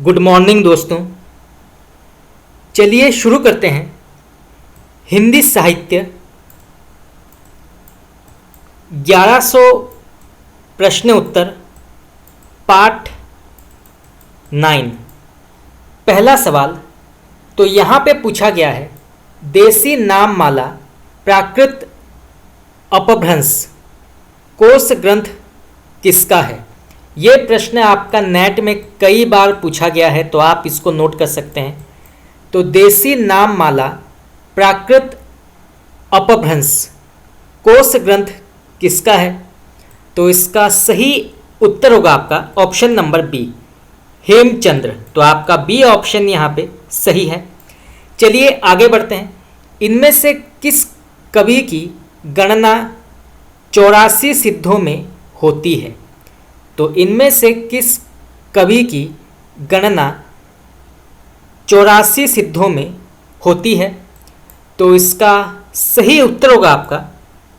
Good morning दोस्तों। चलिए शुरू करते हैं। हिंदी साहित्य 1100 प्रश्न उत्तर पार्ट 9। पहला सवाल तो यहाँ पे पूछा गया है, देसी नाम माला प्राकृत अपभ्रंश कोश ग्रंथ किसका है। ये प्रश्न आपका नेट में कई बार पूछा गया है, तो आप इसको नोट कर सकते हैं। तो देसी नाम माला प्राकृत अपभ्रंश कोश ग्रंथ किसका है। तो इसका सही उत्तर होगा आपका ऑप्शन नंबर बी, हेमचंद्र। तो आपका बी ऑप्शन यहाँ पे सही है। चलिए आगे बढ़ते हैं। इनमें से किस कवि की गणना 84 सिद्धों में होती है। तो इनमें से किस कवि की गणना 84 सिद्धों में होती है। तो इसका सही उत्तर होगा आपका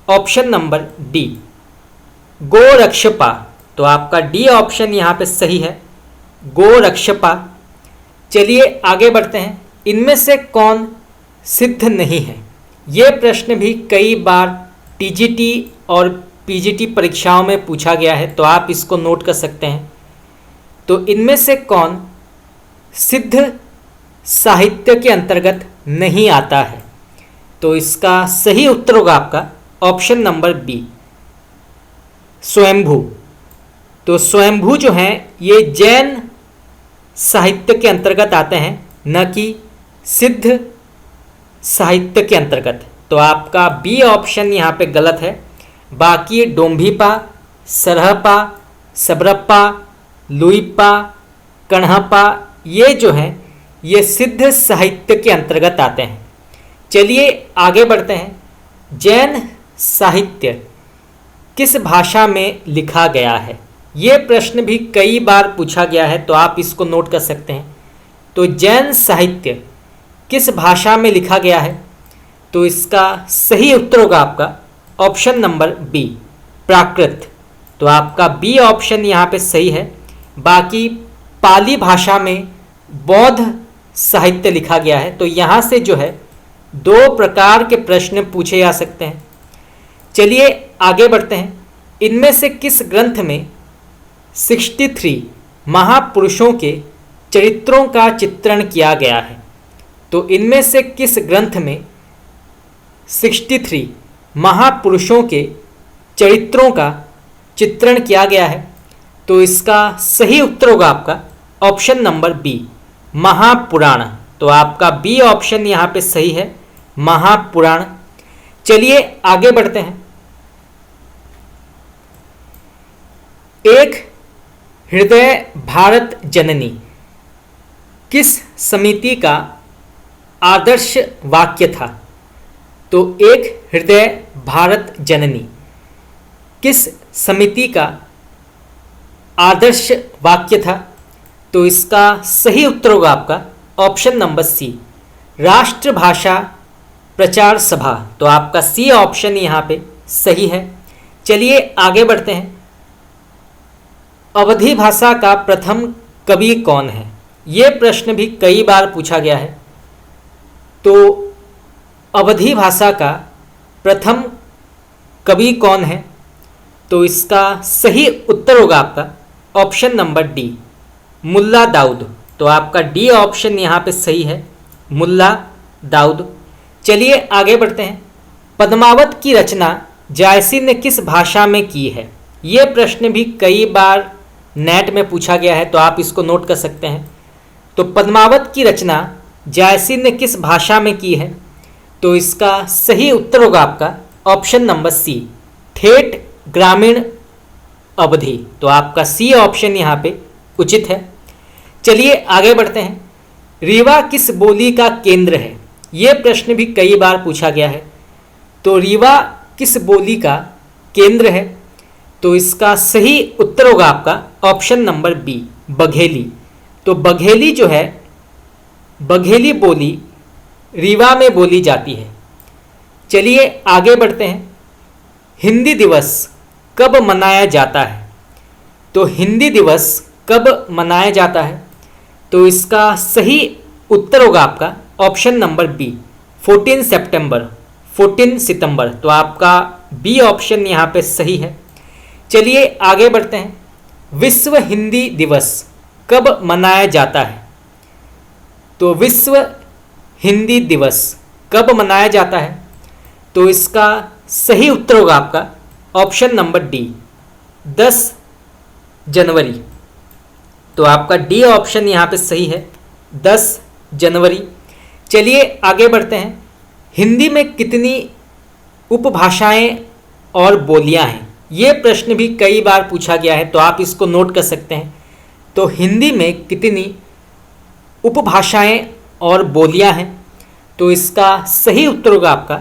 ऑप्शन नंबर डी, गोरक्षपा। तो आपका डी ऑप्शन यहाँ पे सही है, गोरक्षपा। चलिए आगे बढ़ते हैं। इनमें से कौन सिद्ध नहीं है। ये प्रश्न भी कई बार टीजीटी और पीजीटी परीक्षाओं में पूछा गया है, तो आप इसको नोट कर सकते हैं। तो इनमें से कौन सिद्ध साहित्य के अंतर्गत नहीं आता है। तो इसका सही उत्तर होगा आपका ऑप्शन नंबर बी, स्वयंभू। तो स्वयंभू जो हैं ये जैन साहित्य के अंतर्गत आते हैं, न कि सिद्ध साहित्य के अंतर्गत। तो आपका बी ऑप्शन यहाँ पे गलत है। बाकी डोंभिपा, सरहपा, सबरप्पा, लुइपा, कण्हपा ये जो हैं ये सिद्ध साहित्य के अंतर्गत आते हैं। चलिए आगे बढ़ते हैं। जैन साहित्य किस भाषा में लिखा गया है। ये प्रश्न भी कई बार पूछा गया है, तो आप इसको नोट कर सकते हैं। तो जैन साहित्य किस भाषा में लिखा गया है। तो इसका सही उत्तर होगा आपका ऑप्शन नंबर बी, प्राकृत। तो आपका बी ऑप्शन यहाँ पे सही है। बाकी पाली भाषा में बौद्ध साहित्य लिखा गया है। तो यहाँ से जो है दो प्रकार के प्रश्न पूछे जा सकते हैं। चलिए आगे बढ़ते हैं। इनमें से किस ग्रंथ में 63 महापुरुषों के चरित्रों का चित्रण किया गया है। तो इनमें से किस ग्रंथ में 63 महापुरुषों के चरित्रों का चित्रण किया गया है। तो इसका सही उत्तर होगा आपका ऑप्शन नंबर बी, महापुराण। तो आपका बी ऑप्शन यहाँ पे सही है, महापुराण। चलिए आगे बढ़ते हैं। एक हृदय भारत जननी किस समिति का आदर्श वाक्य था। तो एक हृदय भारत जननी किस समिति का आदर्श वाक्य था। तो इसका सही उत्तर होगा आपका ऑप्शन नंबर सी, राष्ट्रभाषा प्रचार सभा। तो आपका सी ऑप्शन यहाँ पे सही है। चलिए आगे बढ़ते हैं। अवधी भाषा का प्रथम कवि कौन है। ये प्रश्न भी कई बार पूछा गया है। तो अवधी भाषा का प्रथम कवि कौन है। तो इसका सही उत्तर होगा आपका option number D, Mulla Daud. तो आपका डी ऑप्शन यहाँ पे सही है, मुल्ला दाऊद। चलिए आगे बढ़ते हैं। पद्मावत की रचना जायसी ने किस भाषा में की है। ये प्रश्न भी कई बार नेट में पूछा गया है, तो आप इसको नोट कर सकते हैं। तो पद्मावत की रचना जायसी ने किस भाषा में की है। तो इसका सही उत्तर होगा आपका ऑप्शन नंबर सी, ठेठ ग्रामीण अवधि। तो आपका सी ऑप्शन यहाँ पे उचित है। चलिए आगे बढ़ते हैं। रीवा किस बोली का केंद्र है। ये प्रश्न भी कई बार पूछा गया है। तो रीवा किस बोली का केंद्र है। तो इसका सही उत्तर होगा आपका ऑप्शन नंबर बी, बघेली। तो बघेली जो है, बघेली बोली रीवा में बोली जाती है। चलिए आगे बढ़ते हैं। हिंदी दिवस कब मनाया जाता है। तो हिंदी दिवस कब मनाया जाता है। तो इसका सही उत्तर होगा आपका ऑप्शन नंबर बी 14 सितंबर, 14 सितंबर। तो आपका बी ऑप्शन यहाँ पे सही है। चलिए आगे बढ़ते हैं। विश्व हिंदी दिवस कब मनाया जाता है? तो विश्व हिंदी दिवस कब मनाया जाता है? तो इसका सही उत्तर होगा आपका ऑप्शन नंबर डी 10 जनवरी। तो आपका डी ऑप्शन यहाँ पे सही है 10 जनवरी। चलिए आगे बढ़ते हैं। हिंदी में कितनी उपभाषाएं और बोलियां हैं? ये प्रश्न भी कई बार पूछा गया है, तो आप इसको नोट कर सकते हैं। तो हिंदी में कितनी उपभाषाएं और बोलियां हैं? तो इसका सही उत्तर होगा आपका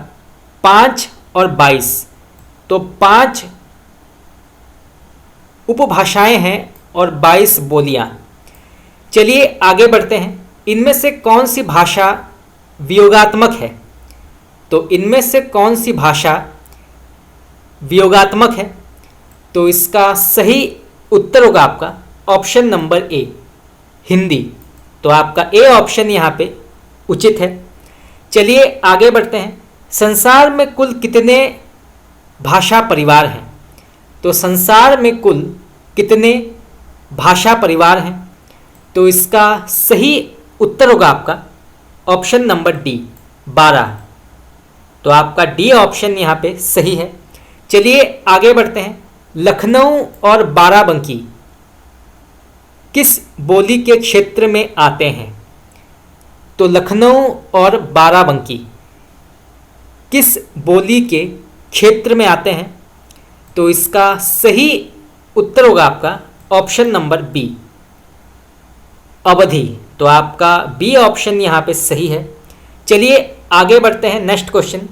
5 और 22। तो 5 उपभाषाएं हैं और 22 बोलियां। चलिए आगे बढ़ते हैं। इनमें से कौन सी भाषा वियोगात्मक है? तो इनमें से कौन सी भाषा वियोगात्मक है? तो इसका सही उत्तर होगा आपका ऑप्शन नंबर ए हिंदी। तो आपका ए ऑप्शन यहाँ पे उचित है। चलिए आगे बढ़ते हैं। संसार में कुल कितने भाषा परिवार हैं? तो संसार में कुल कितने भाषा परिवार हैं? तो इसका सही उत्तर होगा आपका ऑप्शन नंबर डी 12। तो आपका डी ऑप्शन यहाँ पे सही है। चलिए आगे बढ़ते हैं। लखनऊ और बाराबंकी किस बोली के क्षेत्र में आते हैं? तो लखनऊ और बाराबंकी किस बोली के क्षेत्र में आते हैं? तो इसका सही उत्तर होगा आपका ऑप्शन नंबर बी अवधी। तो आपका बी ऑप्शन यहाँ पे सही है। चलिए आगे बढ़ते हैं। Next question.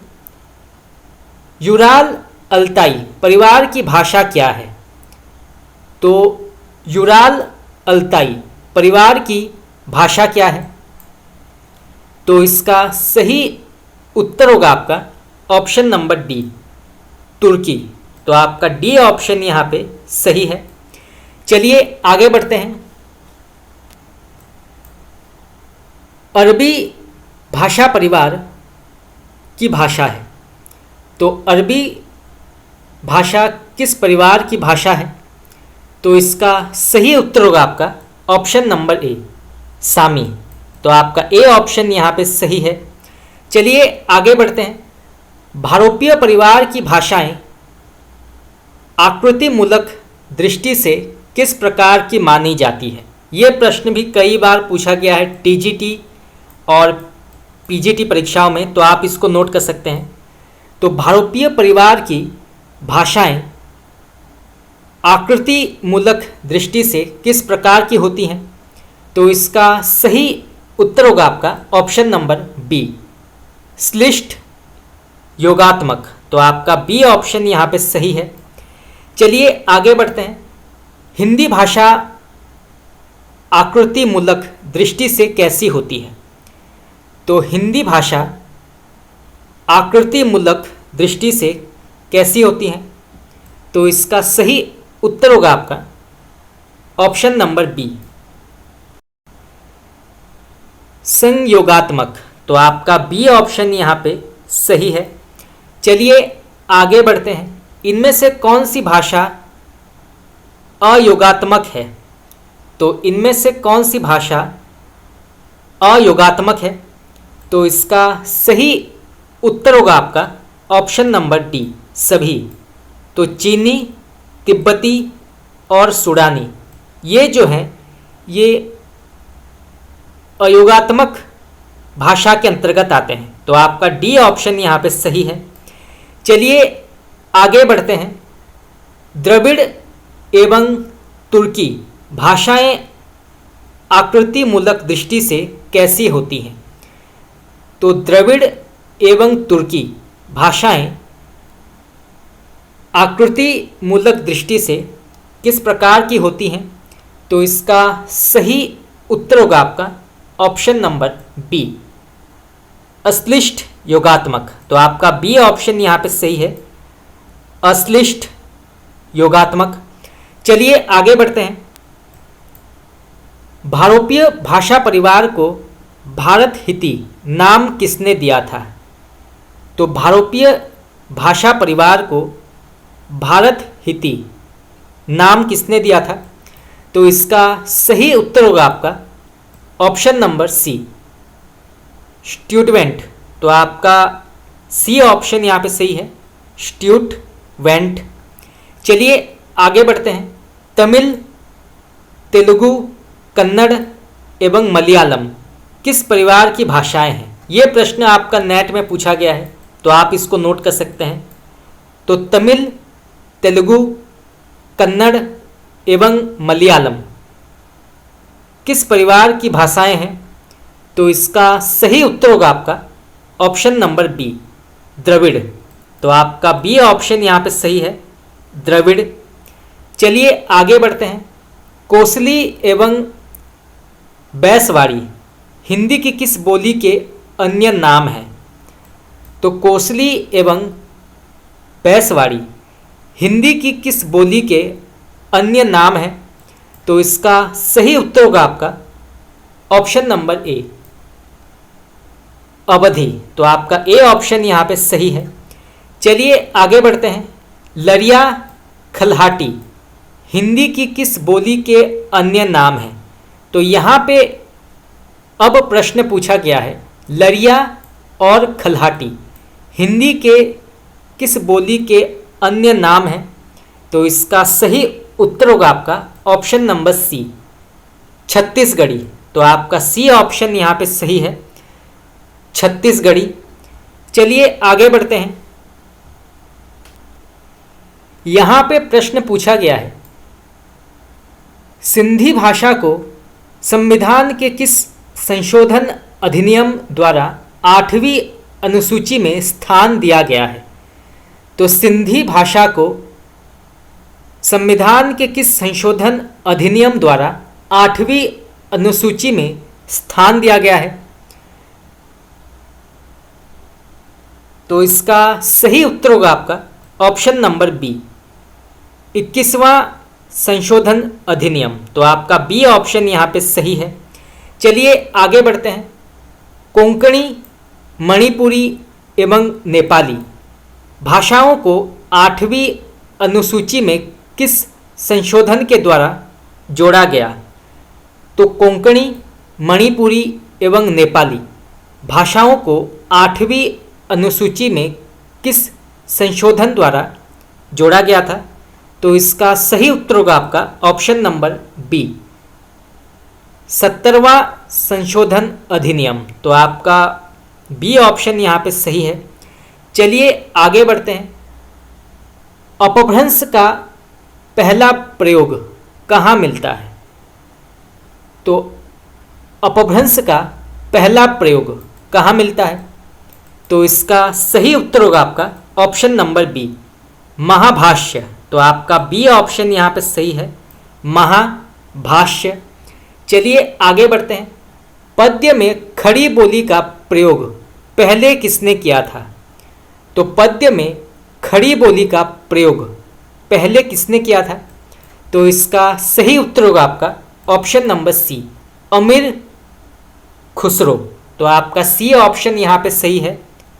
यूराल अल्ताई परिवार की भाषा क्या है? तो यूराल अल्ताई परिवार की भाषा क्या है? तो इसका सही उत्तर होगा आपका ऑप्शन नंबर डी तुर्की। तो आपका डी ऑप्शन यहाँ पे सही है। चलिए आगे बढ़ते हैं। अरबी भाषा परिवार की भाषा है। तो अरबी भाषा किस परिवार की भाषा है? तो इसका सही उत्तर होगा आपका ऑप्शन नंबर ए सामी। तो आपका ए ऑप्शन यहाँ पे सही है। चलिए आगे बढ़ते हैं। भारोपीय परिवार की भाषाएं आकृति मूलक दृष्टि से किस प्रकार की मानी जाती है? ये प्रश्न भी कई बार पूछा गया है टीजीटी और पीजीटी परीक्षाओं में, तो आप इसको नोट कर सकते हैं। तो भारोपीय परिवार की भाषाएं आकृति मूलक दृष्टि से किस प्रकार की होती हैं? तो इसका सही उत्तर होगा आपका ऑप्शन नंबर बी श्लिष्ट योगात्मक। तो आपका बी ऑप्शन यहाँ पे सही है। चलिए आगे बढ़ते हैं। हिंदी भाषा आकृति मूलक दृष्टि से कैसी होती है? तो हिंदी भाषा आकृति मूलक दृष्टि से कैसी होती है? तो इसका सही उत्तर होगा आपका ऑप्शन नंबर बी संयोगात्मक। तो आपका बी ऑप्शन यहाँ पे सही है। चलिए आगे बढ़ते हैं। इनमें से कौन सी भाषा अयोगात्मक है? तो इनमें से कौन सी भाषा अयोगात्मक है? तो इसका सही उत्तर होगा आपका ऑप्शन नंबर डी सभी। तो चीनी, तिब्बती और सूडानी ये जो हैं ये अयोगात्मक भाषा के अंतर्गत आते हैं। तो आपका डी ऑप्शन यहाँ पे सही है। चलिए आगे बढ़ते हैं। द्रविड़ एवं तुर्की भाषाएं आकृति मूलक दृष्टि से कैसी होती हैं? तो द्रविड़ एवं तुर्की भाषाएं आकृति मूलक दृष्टि से किस प्रकार की होती हैं? तो इसका सही उत्तर होगा आपका ऑप्शन नंबर बी अश्लिष्ट योगात्मक। तो आपका बी ऑप्शन यहाँ पे सही है अश्लिष्ट योगात्मक। चलिए आगे बढ़ते हैं। भारोपीय भाषा परिवार को भारत हिती नाम किसने दिया था? तो भारोपीय भाषा परिवार को भारत हिती नाम किसने दिया था? तो इसका सही उत्तर होगा आपका ऑप्शन नंबर सी, स्ट्यूडवेंट। तो आपका सी ऑप्शन यहाँ पे सही है, स्ट्यूडवेंट। चलिए आगे बढ़ते हैं। तमिल, तेलुगु, कन्नड़ एवं मलयालम किस परिवार की भाषाएं हैं? ये प्रश्न आपका नेट में पूछा गया है, तो आप इसको नोट कर सकते हैं। तो तमिल, तेलुगु, कन्नड़ एवं मलयालम किस परिवार की भाषाएं हैं? तो इसका सही उत्तर होगा आपका ऑप्शन नंबर बी, द्रविड़। तो आपका बी ऑप्शन यहाँ पे सही है, द्रविड़। चलिए आगे बढ़ते हैं। कोसली एवं बैसवाड़ी हिंदी की किस बोली के अन्य नाम हैं? तो कोसली एवं बैसवाड़ी हिंदी की किस बोली के अन्य नाम हैं? तो इसका सही उत्तर होगा आपका ऑप्शन नंबर ए, अवधी। तो आपका ए ऑप्शन यहाँ पे सही है। चलिए आगे बढ़ते हैं। लरिया, खल्हाटी हिंदी की किस बोली के अन्य नाम हैं? तो यहाँ पे अब प्रश्न पूछा गया है, लरिया और खल्हाटी हिंदी के किस बोली के अन्य नाम हैं? तो इसका सही उत्तर होगा आपका ऑप्शन नंबर सी, छत्तीसगढ़ी। तो आपका सी ऑप्शन यहाँ पे सही है, छत्तीसगढ़ी। चलिए आगे बढ़ते हैं। यहाँ पे प्रश्न पूछा गया है, सिंधी भाषा को संविधान के किस संशोधन अधिनियम द्वारा 8वीं अनुसूची में स्थान दिया गया है? तो सिंधी भाषा को संविधान के किस संशोधन अधिनियम द्वारा 8वीं अनुसूची में स्थान दिया गया है? तो इसका सही उत्तर होगा आपका ऑप्शन नंबर बी, 21वां संशोधन अधिनियम। तो आपका बी ऑप्शन यहाँ पे सही है। चलिए आगे बढ़ते हैं। कोंकणी, मणिपुरी एवं नेपाली भाषाओं को 8वीं अनुसूची में किस संशोधन के द्वारा जोड़ा गया? तो कोंकणी, मणिपुरी एवं नेपाली भाषाओं को 8वीं अनुसूची में किस संशोधन द्वारा जोड़ा गया था? तो इसका सही उत्तर होगा आपका ऑप्शन नंबर बी, 17वां संशोधन अधिनियम। तो आपका बी ऑप्शन यहाँ पे सही है। चलिए आगे बढ़ते हैं। अपभ्रंश का पहला प्रयोग कहाँ मिलता है? तो अपभ्रंश का पहला प्रयोग कहाँ मिलता है? तो इसका सही उत्तर होगा आपका ऑप्शन नंबर बी, महाभाष्य। तो आपका बी ऑप्शन यहाँ पे सही है, महाभाष्य। चलिए आगे बढ़ते हैं। पद्य में खड़ी बोली का प्रयोग पहले किसने किया था? तो पद्य में खड़ी बोली का प्रयोग पहले किसने किया था? तो इसका सही उत्तर होगा आपका ऑप्शन नंबर सी, अमीर खुसरो। तो आपका सी ऑप्शन यहाँ पे सही है,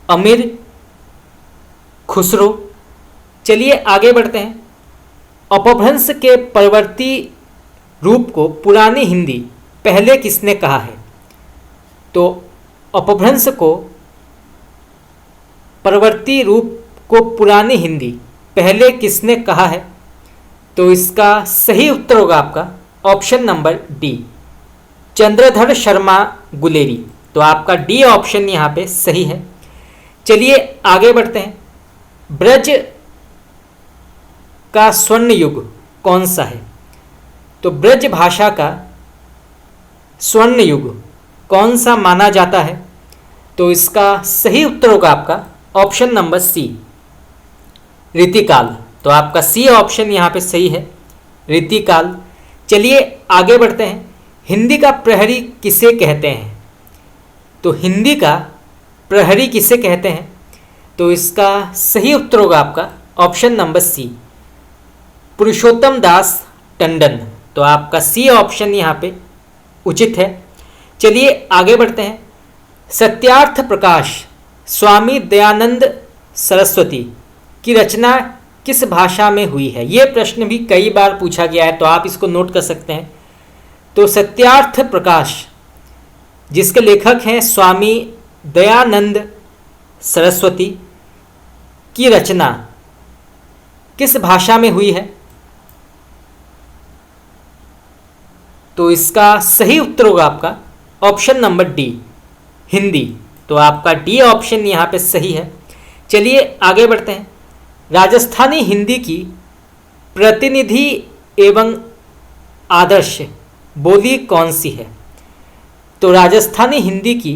अमीर खुसरो। चलिए आगे बढ़ते हैं। अपभ्रंश के परवर्ती रूप को पुरानी हिंदी पहले किसने कहा है? तो अपभ्रंश को परवर्ती रूप को पुरानी हिंदी पहले किसने कहा है? तो इसका सही उत्तर होगा आपका option number D, Chandradhar Sharma Guleri. तो आपका डी ऑप्शन यहाँ पे सही है। चलिए आगे बढ़ते हैं। ब्रज का स्वर्ण युग कौन सा है? तो ब्रज भाषा का स्वर्ण युग कौन सा माना जाता है? तो इसका सही उत्तर होगा आपका ऑप्शन नंबर सी, रीतिकाल। तो आपका सी ऑप्शन यहाँ पे सही है, रीतिकाल। चलिए आगे बढ़ते हैं। हिंदी का प्रहरी किसे कहते हैं? तो हिंदी का प्रहरी किसे कहते हैं? तो इसका सही उत्तर होगा आपका ऑप्शन नंबर सी, पुरुषोत्तम दास टंडन। तो आपका सी ऑप्शन यहाँ पे उचित है। चलिए आगे बढ़ते हैं। सत्यार्थ प्रकाश स्वामी दयानंद सरस्वती की रचना किस भाषा में हुई है? ये प्रश्न भी कई बार पूछा गया है, तो आप इसको नोट कर सकते हैं। तो सत्यार्थ प्रकाश जिसके लेखक हैं स्वामी दयानंद सरस्वती की रचना किस भाषा में हुई है? तो इसका सही उत्तर होगा आपका ऑप्शन नंबर डी, हिंदी। तो आपका डी ऑप्शन यहाँ पे सही है। चलिए आगे बढ़ते हैं। राजस्थानी हिंदी की प्रतिनिधि एवं आदर्श बोली कौन सी है? तो राजस्थानी हिंदी की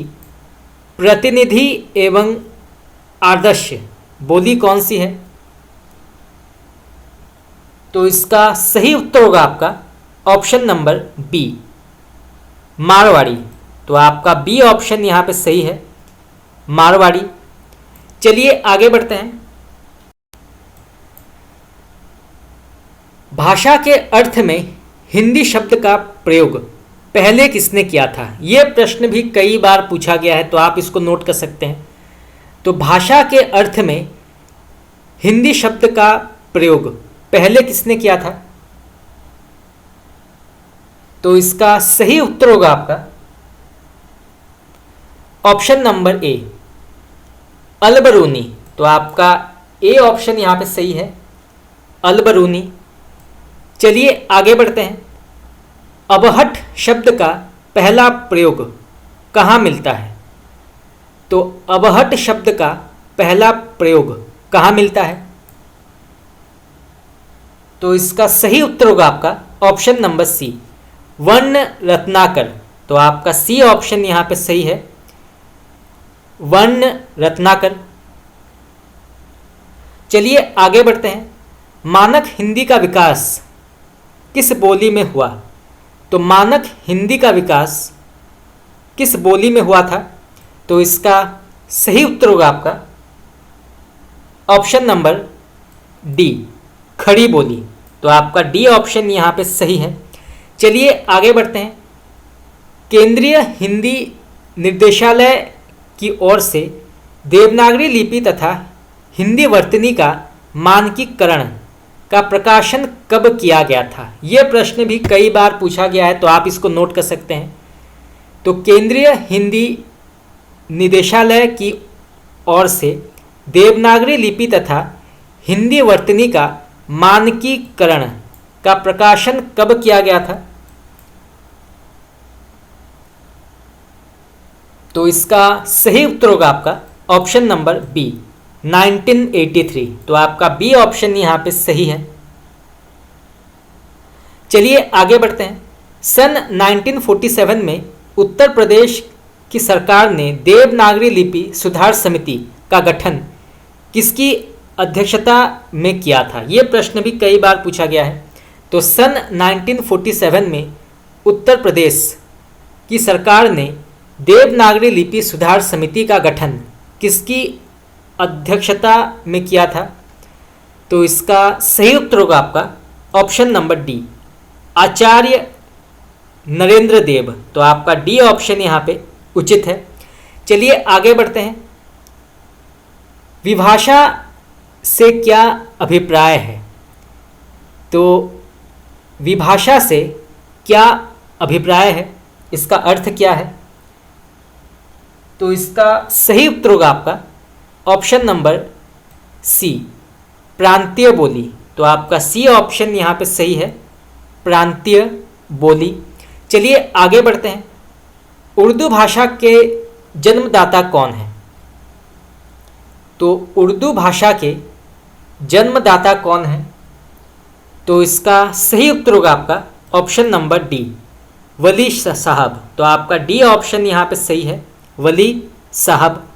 प्रतिनिधि एवं आदर्श बोली कौन सी है? तो इसका सही उत्तर होगा आपका ऑप्शन नंबर बी, मारवाड़ी। तो आपका बी ऑप्शन यहाँ पे सही है, मारवाड़ी। चलिए आगे बढ़ते हैं। भाषा के अर्थ में हिंदी शब्द का प्रयोग पहले किसने किया था? यह प्रश्न भी कई बार पूछा गया है, तो आप इसको नोट कर सकते हैं। तो भाषा के अर्थ में हिंदी शब्द का प्रयोग पहले किसने किया था? तो इसका सही उत्तर होगा आपका ऑप्शन नंबर ए, अलबरूनी। तो आपका ए ऑप्शन यहां पे सही है, अलबरूनी। चलिए आगे बढ़ते हैं। अबहट शब्द का पहला प्रयोग कहाँ मिलता है? तो अबहट शब्द का पहला प्रयोग कहाँ मिलता है? तो इसका सही उत्तर होगा आपका ऑप्शन नंबर सी, वर्ण रत्नाकर। तो आपका सी ऑप्शन यहाँ पे सही है, वर्ण रत्नाकर। चलिए आगे बढ़ते हैं। मानक हिंदी का विकास किस बोली में हुआ? तो मानक हिंदी का विकास किस बोली में हुआ था? तो इसका सही उत्तर होगा आपका ऑप्शन नंबर डी, खड़ी बोली। तो आपका डी ऑप्शन यहाँ पे सही है। चलिए आगे बढ़ते हैं। केंद्रीय हिंदी निर्देशालय की ओर से देवनागरी लिपि तथा हिंदी वर्तनी का मानकीकरण का प्रकाशन कब किया गया था? यह प्रश्न भी कई बार पूछा गया है, तो आप इसको नोट कर सकते हैं। तो केंद्रीय हिंदी निदेशालय की ओर से देवनागरी लिपि तथा हिंदी वर्तनी का मानकीकरण का प्रकाशन कब किया गया था? तो इसका सही उत्तर होगा आपका ऑप्शन नंबर बी, 1983। तो आपका बी ऑप्शन यहाँ पे सही है। चलिए आगे बढ़ते हैं। सन 1947 में उत्तर प्रदेश की सरकार ने देवनागरी लिपि सुधार समिति का गठन किसकी अध्यक्षता में किया था? ये प्रश्न भी कई बार पूछा गया है। तो सन 1947 में उत्तर प्रदेश की सरकार ने देवनागरी लिपि सुधार समिति का गठन किसकी अध्यक्षता में किया था? तो इसका सही उत्तर होगा आपका ऑप्शन नंबर डी, आचार्य नरेंद्र देव। तो आपका डी ऑप्शन यहाँ पे उचित है। चलिए आगे बढ़ते हैं। विभाषा से क्या अभिप्राय है? तो विभाषा से क्या अभिप्राय है, इसका अर्थ क्या है? तो इसका सही उत्तर होगा आपका ऑप्शन नंबर सी, प्रांतीय बोली। तो आपका सी ऑप्शन यहाँ पे सही है, प्रांतीय बोली। चलिए आगे बढ़ते हैं। उर्दू भाषा के जन्मदाता कौन है? तो उर्दू भाषा के जन्मदाता कौन है? तो इसका सही उत्तर होगा आपका ऑप्शन नंबर डी, वली साहब। तो आपका डी ऑप्शन यहाँ पे सही है, वली साहब।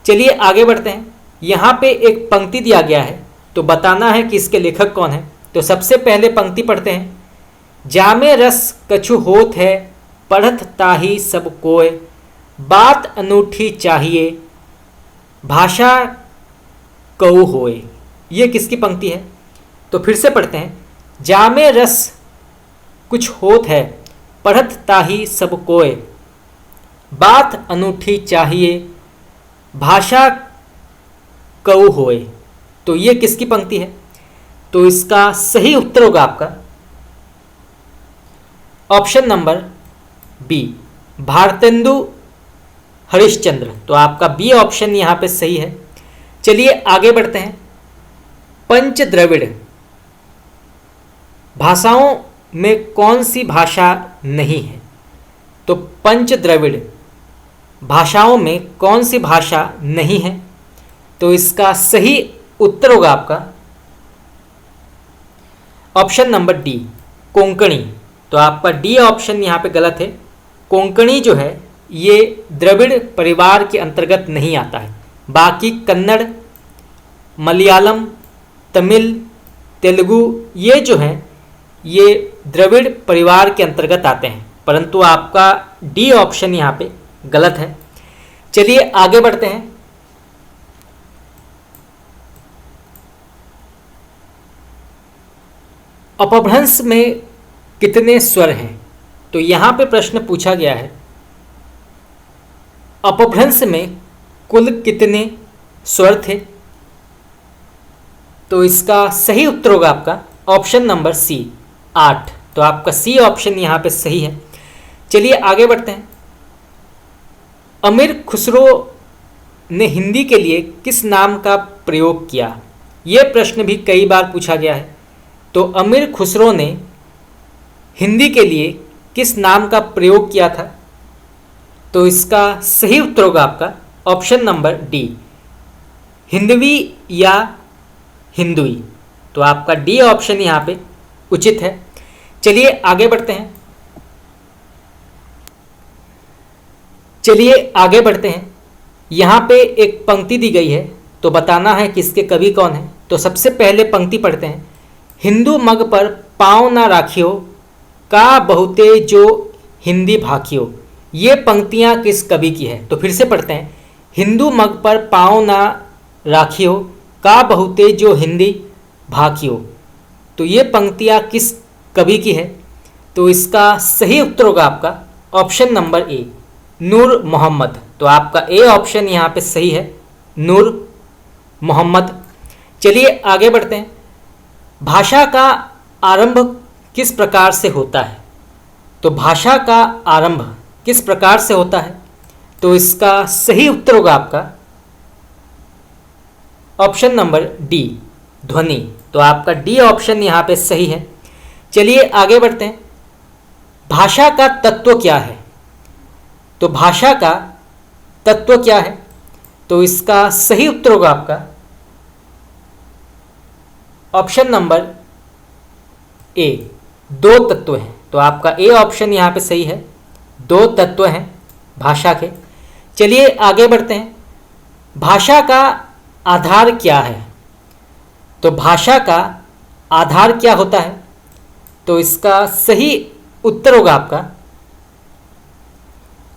चलिए आगे बढ़ते हैं। यहाँ पे एक पंक्ति दिया गया है, तो बताना है कि इसके लेखक कौन है। तो सबसे पहले पंक्ति पढ़ते हैं। जामे रस कछु होत है, पढ़त ताही सब कोय, बात अनूठी चाहिए, भाषा कऊ होए। ये किसकी पंक्ति है? तो फिर से पढ़ते हैं। जामे रस कुछ होत है, पढ़त ताही सब कोय, बात अनूठी चाहिए भाषा कऊ होए। तो ये किसकी पंक्ति है? तो इसका सही उत्तर होगा आपका option number B, Bharatendu Harishchandra. तो आपका बी ऑप्शन यहाँ पे सही है। चलिए आगे बढ़ते हैं। पंच द्रविड़ भाषाओं में कौन सी भाषा नहीं है? तो पंच द्रविड़ भाषाओं में कौन सी भाषा नहीं है? तो इसका सही उत्तर होगा आपका ऑप्शन नंबर डी, कोंकणी। तो आपका डी ऑप्शन यहाँ पे गलत है। कोंकणी जो है ये द्रविड़ परिवार के अंतर्गत नहीं आता है। बाकी कन्नड़, मलयालम, तमिल, तेलुगु ये जो हैं ये द्रविड़ परिवार के अंतर्गत आते हैं, परंतु आपका डी ऑप्शन यहाँ पे गलत है। चलिए आगे बढ़ते हैं। अपभ्रंश में कितने स्वर हैं? तो यहाँ पे प्रश्न पूछा गया है अपभ्रंश में कुल कितने स्वर थे? तो इसका सही उत्तर होगा आपका ऑप्शन नंबर सी, 8। तो आपका सी ऑप्शन यहाँ पे सही है। चलिए आगे बढ़ते हैं। अमीर खुसरो ने हिंदी के लिए किस नाम का प्रयोग किया? यह प्रश्न भी कई बार पूछा गया है। तो अमीर खुसरो ने हिंदी के लिए किस नाम का प्रयोग किया था? तो इसका सही उत्तर होगा आपका ऑप्शन नंबर डी, हिंदवी या हिंदुई। तो आपका डी ऑप्शन यहाँ पे उचित है। चलिए आगे बढ़ते हैं। यहाँ पे एक पंक्ति दी गई है, तो बताना है कि इसके कवि कौन है। तो सबसे पहले पंक्ति पढ़ते हैं। हिंदू मग पर पाँव ना राखियो, का बहुते जो हिंदी भाखियो। ये पंक्तियाँ किस कवि की है? तो फिर से पढ़ते हैं। हिंदू मग पर पाँव ना राखियो, का बहुते जो हिंदी भाखियो। तो ये पंक्तियाँ किस कवि की है? तो इसका सही उत्तर होगा आपका ऑप्शन नंबर ए, नूर मोहम्मद। तो आपका ए ऑप्शन यहाँ पे सही है, नूर मोहम्मद। चलिए आगे बढ़ते हैं। भाषा का आरंभ किस प्रकार से होता है? तो भाषा का आरंभ किस प्रकार से होता है? तो इसका सही उत्तर होगा आपका ऑप्शन नंबर डी, ध्वनि। तो आपका डी ऑप्शन यहाँ पे सही है। चलिए आगे बढ़ते हैं। भाषा का तत्व क्या है? तो भाषा का तत्व क्या है? तो इसका सही उत्तर होगा आपका ऑप्शन नंबर ए, दो तत्व हैं। तो आपका ए ऑप्शन यहाँ पे सही है, दो तत्व हैं भाषा के। चलिए आगे बढ़ते हैं। भाषा का आधार क्या है? तो भाषा का आधार क्या होता है? तो इसका सही उत्तर होगा आपका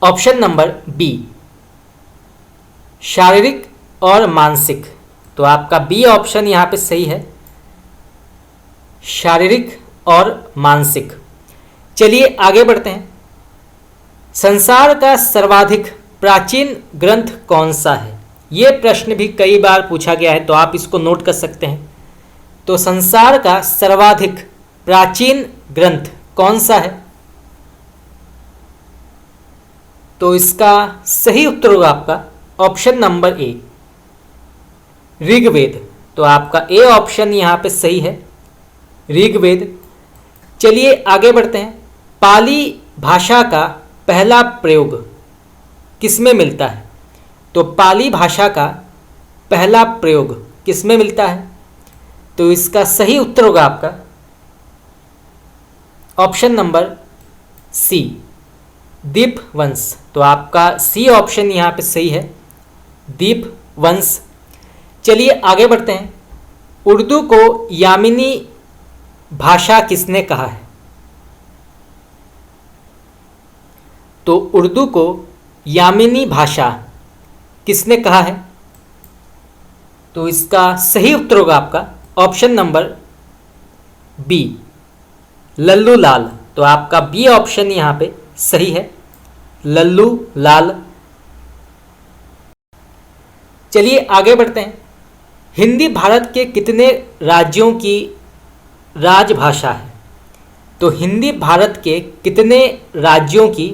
ऑप्शन नंबर बी, शारीरिक और मानसिक। तो आपका बी ऑप्शन यहाँ पे सही है, शारीरिक और मानसिक। चलिए आगे बढ़ते हैं। संसार का सर्वाधिक प्राचीन ग्रंथ कौन सा है? ये प्रश्न भी कई बार पूछा गया है, तो आप इसको नोट कर सकते हैं। तो संसार का सर्वाधिक प्राचीन ग्रंथ कौन सा है? तो इसका सही उत्तर होगा आपका ऑप्शन नंबर ए, ऋग्वेद। तो आपका ए ऑप्शन यहाँ पे सही है, ऋग्वेद। चलिए आगे बढ़ते हैं। पाली भाषा का पहला प्रयोग किसमें मिलता है? तो पाली भाषा का पहला प्रयोग किसमें मिलता है? तो इसका सही उत्तर होगा आपका ऑप्शन नंबर सी, दीपवंश। तो आपका सी ऑप्शन यहाँ पे सही है, दीपवंश। चलिए आगे बढ़ते हैं। उर्दू को यामिनी भाषा किसने कहा है? तो उर्दू को यामिनी भाषा किसने कहा है? तो इसका सही उत्तर होगा आपका ऑप्शन नंबर बी, लल्लू लाल। तो आपका बी ऑप्शन यहाँ पे सही है, लल्लू लाल। चलिए आगे बढ़ते हैं। हिंदी भारत के कितने राज्यों की राजभाषा है? तो हिंदी भारत के कितने राज्यों की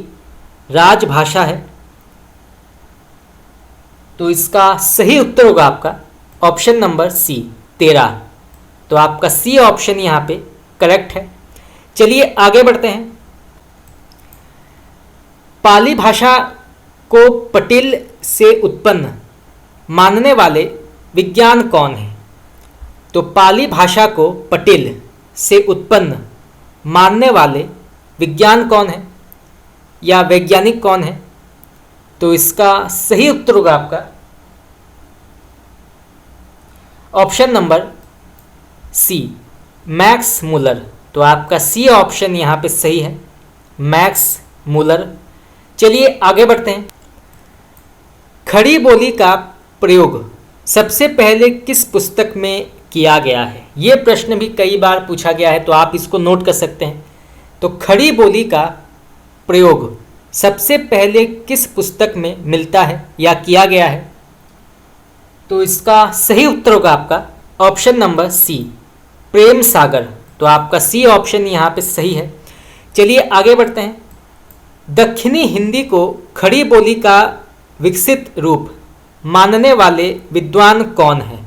राजभाषा है? तो इसका सही उत्तर होगा आपका ऑप्शन नंबर सी, 13। तो आपका सी ऑप्शन यहाँ पे करेक्ट है। चलिए आगे बढ़ते हैं। पाली भाषा को पटेल से उत्पन्न मानने वाले विज्ञान कौन है? तो पाली भाषा को पटेल से उत्पन्न मानने वाले विज्ञान कौन है या वैज्ञानिक कौन है? तो इसका सही उत्तर होगा आपका option number C, Max Muller. तो आपका सी ऑप्शन यहाँ पे सही है, मैक्स मूलर। चलिए आगे बढ़ते हैं। खड़ी बोली का प्रयोग सबसे पहले किस पुस्तक में किया गया है? ये प्रश्न भी कई बार पूछा गया है, तो आप इसको नोट कर सकते हैं। तो खड़ी बोली का प्रयोग सबसे पहले किस पुस्तक में मिलता है या किया गया है? तो इसका सही उत्तर होगा आपका ऑप्शन नंबर सी, प्रेम सागर। तो आपका सी ऑप्शन यहाँ पे सही है। चलिए आगे बढ़ते हैं। दक्षिणी हिंदी को खड़ी बोली का विकसित रूप मानने वाले विद्वान कौन है?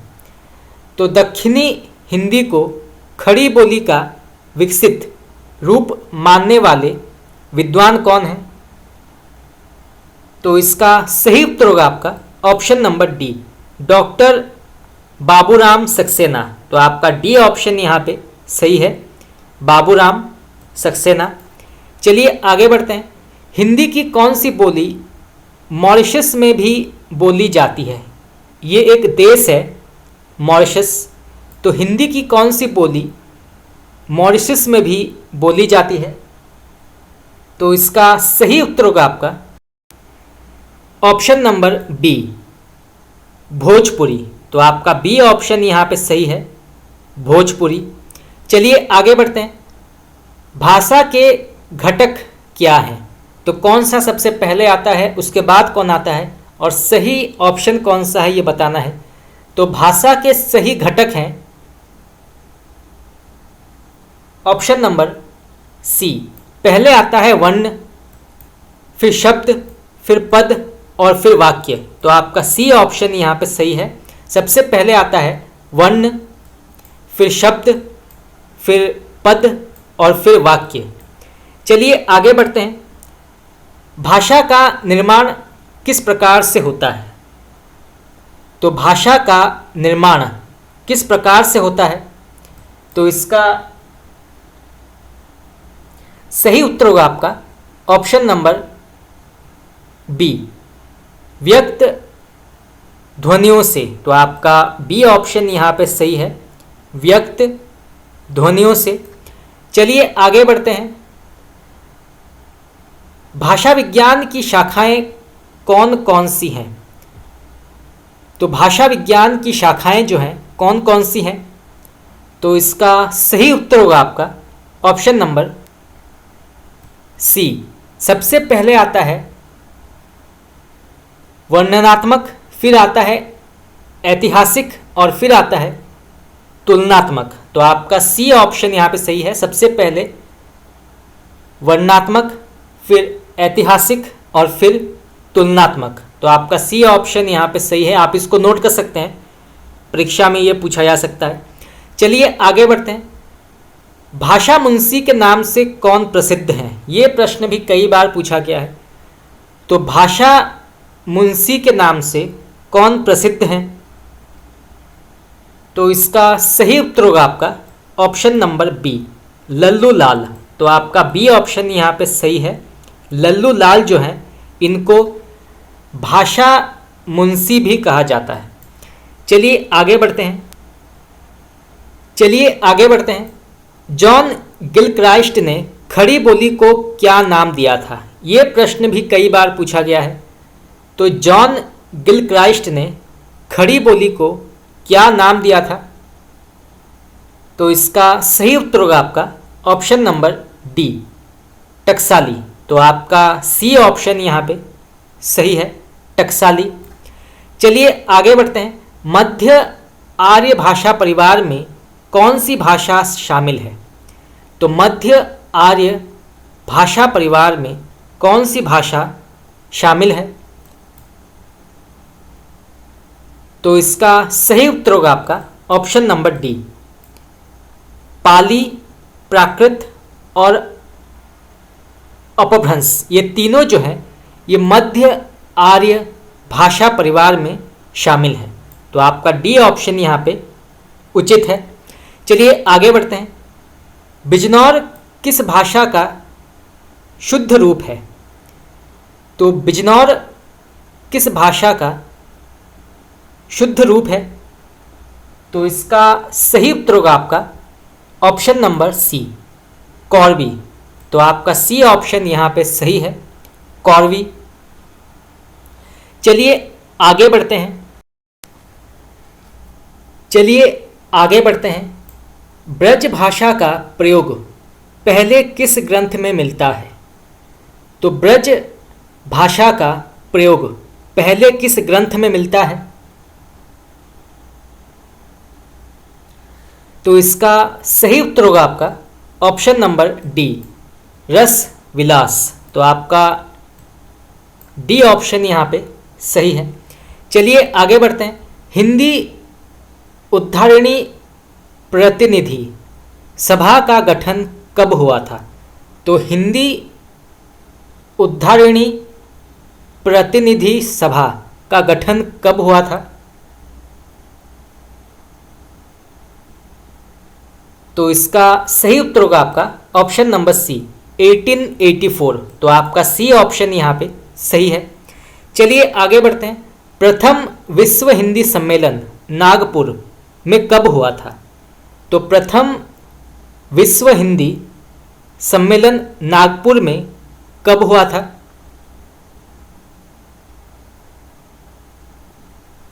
तो दक्षिणी हिंदी को खड़ी बोली का विकसित रूप मानने वाले विद्वान कौन है? तो इसका सही उत्तर होगा आपका option number D, doctor Baburam Saxena. तो आपका डी ऑप्शन यहाँ पे सही है, बाबूराम सक्सेना। चलिए आगे बढ़ते हैं। हिंदी की कौन सी बोली मॉरिशस में भी बोली जाती है? ये एक देश है मॉरिशस, तो हिंदी की कौन सी बोली मॉरिशस में भी बोली जाती है? तो इसका सही उत्तर होगा आपका ऑप्शन नंबर बी, भोजपुरी। तो आपका बी ऑप्शन यहाँ पे सही है, भोजपुरी। चलिए आगे बढ़ते हैं। भाषा के घटक क्या हैं? तो कौन सा सबसे पहले आता है, उसके बाद कौन आता है, और सही ऑप्शन कौन सा है ये बताना है। तो भाषा के सही घटक हैं ऑप्शन नंबर सी, पहले आता है वर्ण, फिर शब्द, फिर पद और फिर वाक्य। तो आपका सी ऑप्शन यहाँ पे सही है। सबसे पहले आता है वर्ण, फिर शब्द, फिर पद और फिर वाक्य। चलिए आगे बढ़ते हैं। भाषा का निर्माण किस प्रकार से होता है? तो भाषा का निर्माण किस प्रकार से होता है? तो इसका सही उत्तर होगा आपका ऑप्शन नंबर बी, व्यक्त ध्वनियों से। तो आपका बी ऑप्शन यहाँ पे सही है, व्यक्त ध्वनियों से। चलिए आगे बढ़ते हैं। भाषा विज्ञान की शाखाएं कौन कौन सी हैं? तो भाषा विज्ञान की शाखाएं जो हैं कौन कौन सी हैं? तो इसका सही उत्तर होगा आपका ऑप्शन नंबर सी, सबसे पहले आता है वर्णनात्मक, फिर आता है ऐतिहासिक और फिर आता है तुलनात्मक। तो आपका सी ऑप्शन यहाँ पे सही है, सबसे पहले वर्णनात्मक, फिर ऐतिहासिक और फिर तुलनात्मक। तो आपका सी ऑप्शन यहाँ पे सही है, आप इसको नोट कर सकते हैं, परीक्षा में ये पूछा जा सकता है। चलिए आगे बढ़ते हैं। भाषा मुंशी के नाम से कौन प्रसिद्ध हैं? ये प्रश्न भी कई बार पूछा गया है। तो भाषा मुंशी के नाम से कौन प्रसिद्ध हैं? तो इसका सही उत्तर होगा आपका ऑप्शन नंबर बी, लल्लू लाल। तो आपका बी ऑप्शन यहाँ पे सही है, लल्लू लाल जो हैं इनको भाषा मुंशी भी कहा जाता है। चलिए आगे बढ़ते हैं। जॉन गिलक्राइस्ट ने खड़ी बोली को क्या नाम दिया था? ये प्रश्न भी कई बार पूछा गया है। तो जॉन गिलक्राइस्ट ने खड़ी बोली को क्या नाम दिया था? तो इसका सही उत्तर होगा आपका ऑप्शन नंबर डी, टकसाली। तो आपका सी ऑप्शन यहाँ पे सही है, टकसाली। चलिए आगे बढ़ते हैं। मध्य आर्य भाषा परिवार में कौन सी भाषा शामिल है? तो मध्य आर्य भाषा परिवार में कौन सी भाषा शामिल है? तो इसका सही उत्तर होगा आपका ऑप्शन नंबर डी, पाली, प्राकृत और अपभ्रंश। ये तीनों जो हैं ये मध्य आर्य भाषा परिवार में शामिल हैं। तो आपका डी ऑप्शन यहाँ पे उचित है। चलिए आगे बढ़ते हैं। बिजनौर किस भाषा का शुद्ध रूप है? तो बिजनौर किस भाषा का शुद्ध रूप है? तो इसका सही उत्तर होगा आपका ऑप्शन नंबर सी, कौरवी। तो आपका सी ऑप्शन यहाँ पे सही है, कौरवी। चलिए आगे बढ़ते हैं। ब्रज भाषा का प्रयोग पहले किस ग्रंथ में मिलता है? तो ब्रज भाषा का प्रयोग पहले किस ग्रंथ में मिलता है? तो इसका सही उत्तर होगा आपका ऑप्शन नंबर डी, रस विलास। तो आपका डी ऑप्शन यहाँ पे सही है। चलिए आगे बढ़ते हैं। हिंदी उद्धारिणी प्रतिनिधि सभा का गठन कब हुआ था? तो हिंदी उद्धारिणी प्रतिनिधि सभा का गठन कब हुआ था? तो इसका सही उत्तर होगा आपका ऑप्शन नंबर सी, 1884। तो आपका सी ऑप्शन यहाँ पे सही है। चलिए आगे बढ़ते हैं। प्रथम विश्व हिंदी सम्मेलन नागपुर में कब हुआ था? तो प्रथम विश्व हिंदी सम्मेलन नागपुर में कब हुआ था?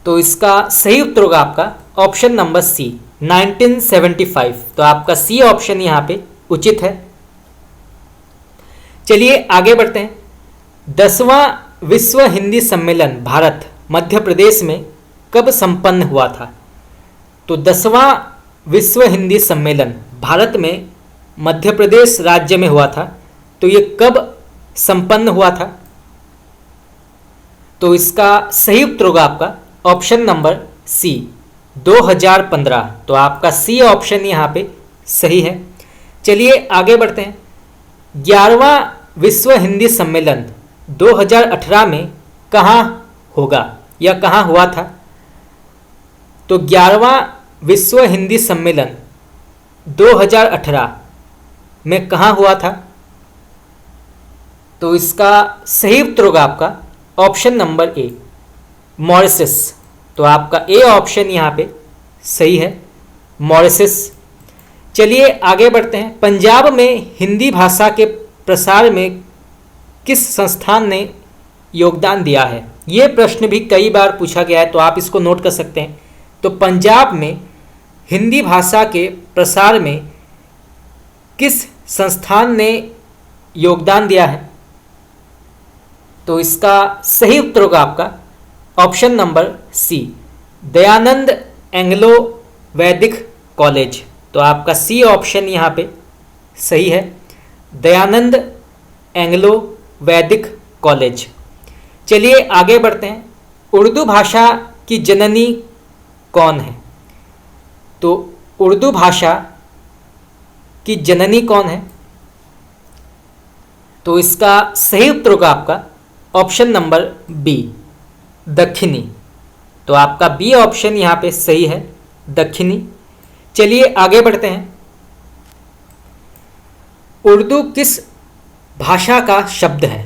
तो इसका सही उत्तर होगा आपका ऑप्शन नंबर सी, 1975। तो आपका सी ऑप्शन यहाँ पे उचित है। चलिए आगे बढ़ते हैं। 10वां विश्व हिंदी सम्मेलन भारत मध्य प्रदेश में कब संपन्न हुआ था? तो 10वां विश्व हिंदी सम्मेलन भारत में मध्य प्रदेश राज्य में हुआ था। तो ये कब संपन्न हुआ था? तो इसका सही उत्तर होगा आपका ऑप्शन नंबर सी, 2015। तो आपका सी ऑप्शन यहाँ पे सही है। चलिए आगे बढ़ते हैं। 11वां विश्व हिंदी सम्मेलन 2018 में कहाँ होगा या कहाँ हुआ था? तो 11वां विश्व हिंदी सम्मेलन 2018 में कहाँ हुआ था? तो इसका सही उत्तर होगा आपका ऑप्शन नंबर ए, मॉरिशस। तो आपका ए ऑप्शन यहाँ पे सही है, मॉरिशस। चलिए आगे बढ़ते हैं। पंजाब में हिंदी भाषा के प्रसार में किस संस्थान ने योगदान दिया है? ये प्रश्न भी कई बार पूछा गया है, तो आप इसको नोट कर सकते हैं। तो पंजाब में हिंदी भाषा के प्रसार में किस संस्थान ने योगदान दिया है? तो इसका सही उत्तर होगा आपका option number C, Dayanand Anglo Vedic college. तो आपका सी ऑप्शन यहाँ पे सही है, दयानंद एंग्लो वैदिक कॉलेज। चलिए आगे बढ़ते हैं। उर्दू भाषा की जननी कौन है? तो उर्दू भाषा की जननी कौन है? तो इसका सही उत्तर होगा आपका ऑप्शन नंबर बी, दक्षिणी। तो आपका बी ऑप्शन यहाँ पे सही है, दक्षिणी। चलिए आगे बढ़ते हैं। उर्दू किस भाषा का शब्द है?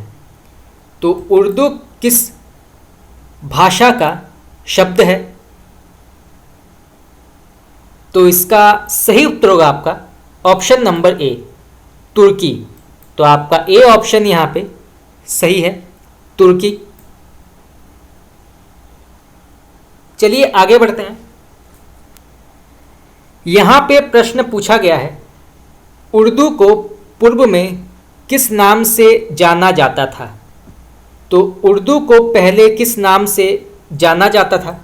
तो उर्दू किस भाषा का शब्द है? तो इसका सही उत्तर होगा आपका ऑप्शन नंबर ए, तुर्की। तो आपका ए ऑप्शन यहाँ पे सही है, तुर्की। चलिए आगे बढ़ते हैं। यहाँ पे प्रश्न पूछा गया है, उर्दू को पूर्व में किस नाम से जाना जाता था? तो उर्दू को पहले किस नाम से जाना जाता था?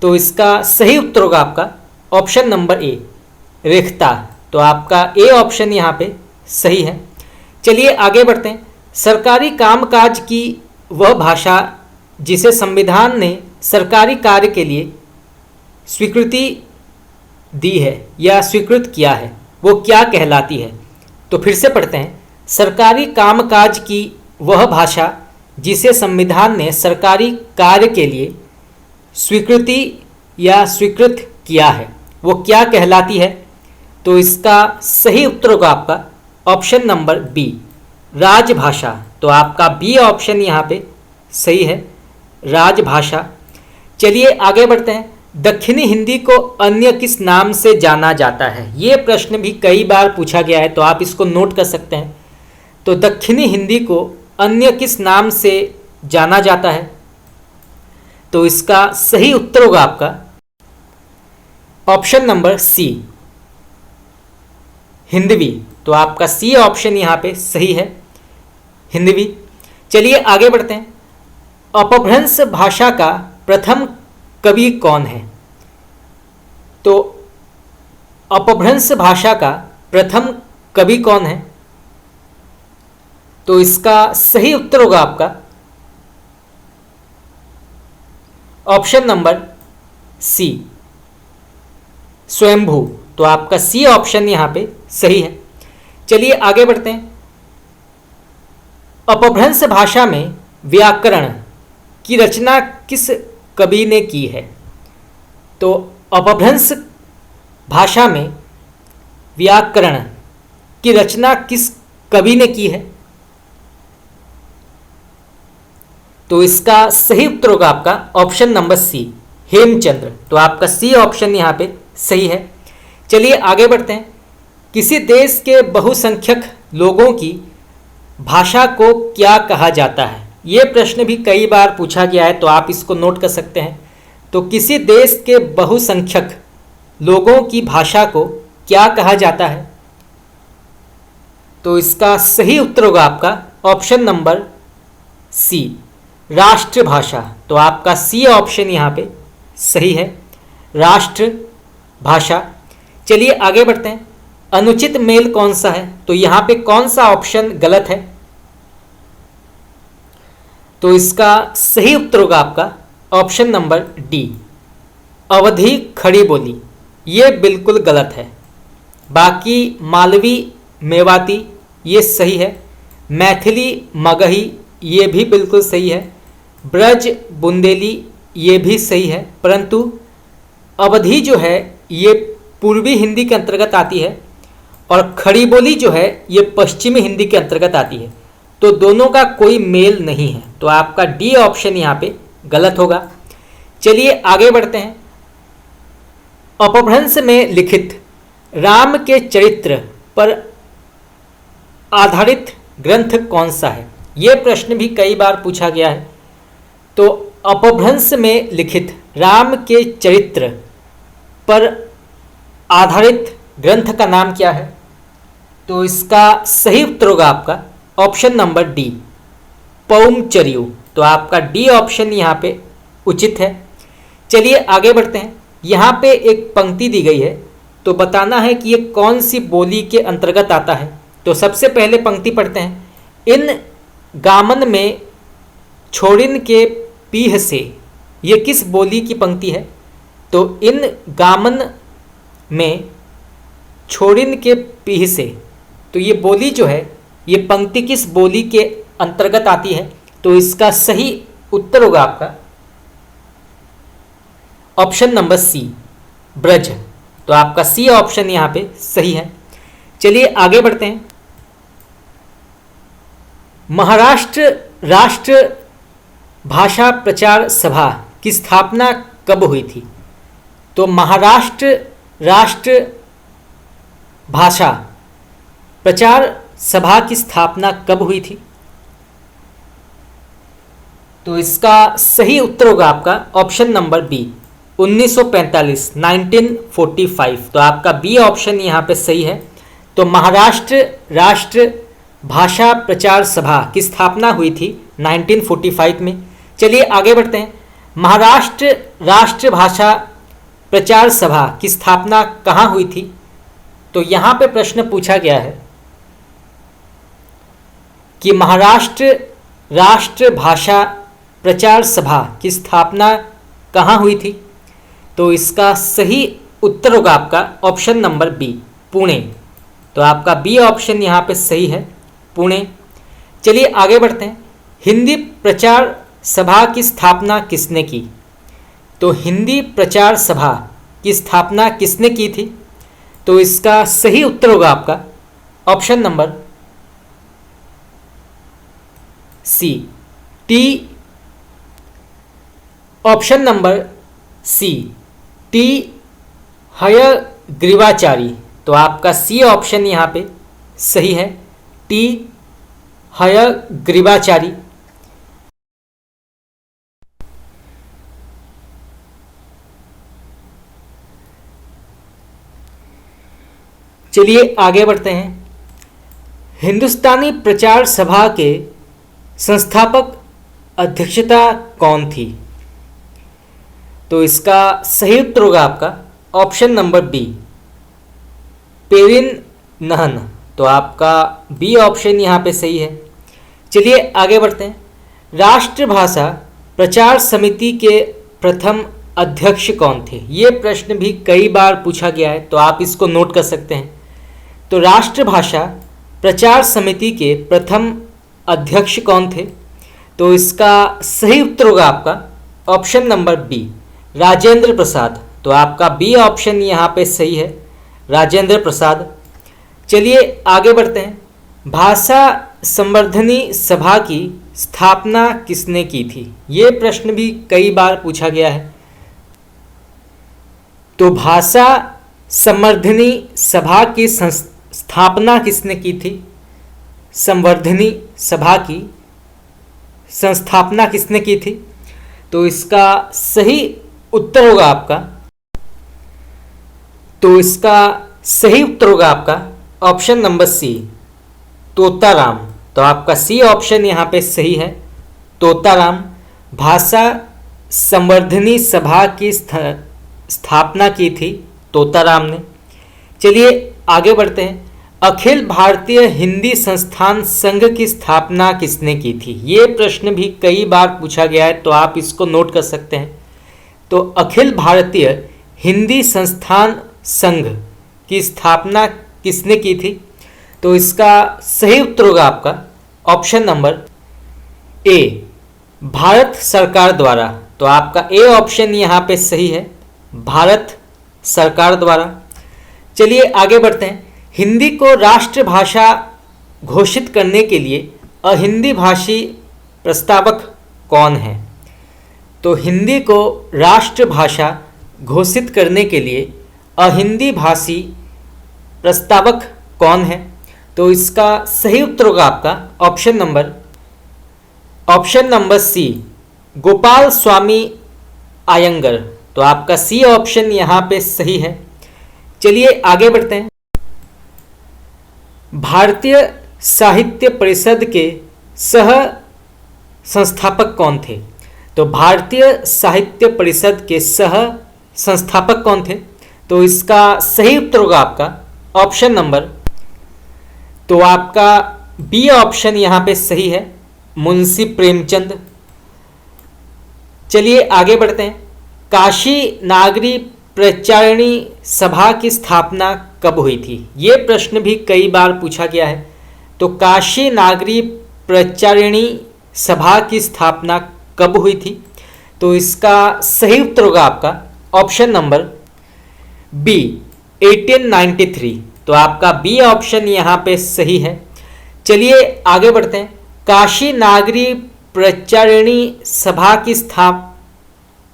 तो इसका सही उत्तर होगा आपका ऑप्शन नंबर ए, रेख्ता। तो आपका ए ऑप्शन यहाँ पे सही है। चलिए आगे बढ़ते हैं। सरकारी कामकाज की वह भाषा जिसे संविधान ने सरकारी कार्य के लिए स्वीकृति दी है या स्वीकृत किया है, वो क्या कहलाती है? तो फिर से पढ़ते हैं। सरकारी कामकाज की वह भाषा जिसे संविधान ने सरकारी कार्य के लिए स्वीकृति या स्वीकृत किया है, वो क्या कहलाती है? तो इसका सही उत्तर होगा आपका ऑप्शन नंबर बी, राजभाषा। तो आपका बी ऑप्शन यहाँ पे सही है, राजभाषा। चलिए आगे बढ़ते हैं। दक्षिणी हिंदी को अन्य किस नाम से जाना जाता है? ये प्रश्न भी कई बार पूछा गया है, तो आप इसको नोट कर सकते हैं। तो दक्षिणी हिंदी को अन्य किस नाम से जाना जाता है? तो इसका सही उत्तर होगा आपका ऑप्शन नंबर सी, हिंदवी। तो आपका सी ऑप्शन यहाँ पे सही है, हिंदवी। चलिए आगे बढ़ते हैं। अपभ्रंश भाषा का प्रथम कवि कौन है? तो अपभ्रंश भाषा का प्रथम कवि कौन है? तो इसका सही उत्तर होगा आपका ऑप्शन नंबर सी, स्वयंभू। तो आपका सी ऑप्शन यहां पे सही है। चलिए आगे बढ़ते हैं। अपभ्रंश भाषा में व्याकरण की रचना किस कवि ने की है? तो अपभ्रंश भाषा में व्याकरण की रचना किस कवि ने की है? तो इसका सही उत्तर होगा आपका ऑप्शन नंबर सी, हेमचंद्र। तो आपका सी ऑप्शन यहाँ पे सही है। चलिए आगे बढ़ते हैं। किसी देश के बहुसंख्यक लोगों की भाषा को क्या कहा जाता है? ये प्रश्न भी कई बार पूछा गया है, तो आप इसको नोट कर सकते हैं। तो किसी देश के बहुसंख्यक लोगों की भाषा को क्या कहा जाता है? तो इसका सही उत्तर होगा आपका ऑप्शन नंबर सी, राष्ट्रभाषा। तो आपका सी ऑप्शन यहाँ पे सही है, राष्ट्रभाषा। चलिए आगे बढ़ते हैं। अनुचित मेल कौन सा है? तो यहाँ पे कौन सा ऑप्शन गलत है? तो इसका सही उत्तर होगा आपका ऑप्शन नंबर डी, अवधी खड़ी बोली। ये बिल्कुल गलत है। बाकी मालवी मेवाती ये सही है, मैथिली मगही ये भी बिल्कुल सही है, ब्रज बुंदेली ये भी सही है, परंतु अवधी जो है ये पूर्वी हिंदी के अंतर्गत आती है और खड़ी बोली जो है ये पश्चिमी हिंदी के अंतर्गत आती है। तो दोनों का कोई मेल नहीं है। तो आपका डी ऑप्शन यहाँ पे गलत होगा। चलिए आगे बढ़ते हैं। अपभ्रंश में लिखित राम के चरित्र पर आधारित ग्रंथ कौन सा है? यह प्रश्न भी कई बार पूछा गया है। तो अपभ्रंश में लिखित राम के चरित्र पर आधारित ग्रंथ का नाम क्या है? तो इसका सही उत्तर होगा आपका ऑप्शन नंबर डी, पौमचर्यु। तो आपका डी ऑप्शन यहाँ पे उचित है। चलिए आगे बढ़ते हैं। यहाँ पे एक पंक्ति दी गई है, तो बताना है कि ये कौन सी बोली के अंतर्गत आता है। तो सबसे पहले पंक्ति पढ़ते हैं। इन गामन में छोड़िन के पीह से, ये किस बोली की पंक्ति है? तो इन गामन में छोड़िन के पीह से, तो ये बोली जो है ये पंक्ति किस बोली के अंतर्गत आती है? तो इसका सही उत्तर होगा आपका ऑप्शन नंबर सी, ब्रज। तो आपका सी ऑप्शन यहाँ पे सही है। चलिए आगे बढ़ते हैं। महाराष्ट्र राष्ट्र भाषा प्रचार सभा की स्थापना कब हुई थी? तो महाराष्ट्र राष्ट्र भाषा प्रचार सभा की स्थापना कब हुई थी? तो इसका सही उत्तर होगा आपका ऑप्शन नंबर बी, 1945, 1945। तो आपका बी ऑप्शन यहाँ पे सही है। तो महाराष्ट्र राष्ट्र भाषा प्रचार सभा की स्थापना हुई थी 1945 में। चलिए आगे बढ़ते हैं। महाराष्ट्र राष्ट्र भाषा प्रचार सभा की स्थापना कहाँ हुई थी? तो यहाँ पे प्रश्न पूछा गया है कि महाराष्ट्र राष्ट्र भाषा प्रचार सभा की स्थापना कहाँ हुई थी? तो इसका सही उत्तर होगा आपका ऑप्शन नंबर बी, पुणे। तो आपका बी ऑप्शन यहाँ पे सही है, पुणे। चलिए आगे बढ़ते हैं। हिंदी प्रचार सभा की स्थापना किसने की? तो हिंदी प्रचार सभा की स्थापना किसने की थी? तो इसका सही उत्तर होगा आपका option number c, t. Option number c, t Hayagrivachari. तो आपका सी ऑप्शन यहाँ पे सही है, टी हयग्रीवाचारी। चलिए आगे बढ़ते हैं। हिंदुस्तानी प्रचार सभा के संस्थापक अध्यक्षता कौन थी? तो इसका सही उत्तर होगा आपका ऑप्शन नंबर बी, पेरिन नहन। तो आपका बी ऑप्शन यहाँ पे सही है। चलिए आगे बढ़ते हैं। राष्ट्रभाषा प्रचार समिति के प्रथम अध्यक्ष कौन थे? ये प्रश्न भी कई बार पूछा गया है, तो आप इसको नोट कर सकते हैं। तो राष्ट्रभाषा प्रचार समिति के प्रथम अध्यक्ष कौन थे? तो इसका सही उत्तर होगा आपका option number B, Rajendra Prasad. तो आपका बी ऑप्शन यहाँ पे सही है, राजेंद्र प्रसाद। चलिए आगे बढ़ते हैं। भाषा संवर्धनी सभा की स्थापना किसने की थी? ये प्रश्न भी कई बार पूछा गया है। तो भाषा संवर्धनी सभा की स्थापना किसने की थी? संवर्धनी सभा की संस्थापना किसने की थी? तो इसका सही उत्तर होगा आपका, तो इसका सही उत्तर होगा आपका ऑप्शन नंबर सी, तोताराम। तो आपका सी ऑप्शन यहाँ पे सही है, तोताराम। भाषा संवर्धनी सभा की स्थापना की थी तोताराम ने। चलिए आगे बढ़ते हैं। अखिल भारतीय हिंदी संस्थान संघ की स्थापना किसने की थी? ये प्रश्न भी कई बार पूछा गया है, तो आप इसको नोट कर सकते हैं। तो अखिल भारतीय हिंदी संस्थान संघ की स्थापना किसने की थी? तो इसका सही उत्तर होगा आपका ऑप्शन नंबर ए, भारत सरकार द्वारा। तो आपका ए ऑप्शन यहाँ पे सही है, भारत सरकार द्वारा। चलिए आगे बढ़ते हैं। हिंदी को राष्ट्रभाषा घोषित करने के लिए अहिंदी भाषी प्रस्तावक कौन है? तो हिंदी को राष्ट्रभाषा घोषित करने के लिए अहिंदी भाषी प्रस्तावक कौन है? तो इसका सही उत्तर होगा आपका ऑप्शन नंबर सी, गोपाल स्वामी आयंगर। तो आपका सी ऑप्शन यहाँ पे सही है। चलिए आगे बढ़ते हैं। भारतीय साहित्य परिषद के सह संस्थापक कौन थे? तो भारतीय साहित्य परिषद के सह संस्थापक कौन थे? तो इसका सही उत्तर होगा आपका ऑप्शन नंबर, तो आपका बी ऑप्शन यहाँ पे सही है, मुंशी प्रेमचंद। चलिए आगे बढ़ते हैं। काशी नागरी प्रचारिणी सभा की स्थापना कब हुई थी? ये प्रश्न भी कई बार पूछा गया है। तो काशी नागरी प्रचारिणी सभा की स्थापना कब हुई थी? तो इसका सही उत्तर होगा आपका ऑप्शन नंबर बी, 1893। तो आपका बी ऑप्शन यहाँ पे सही है। चलिए आगे बढ़ते हैं। काशी नागरी प्रचारिणी सभा की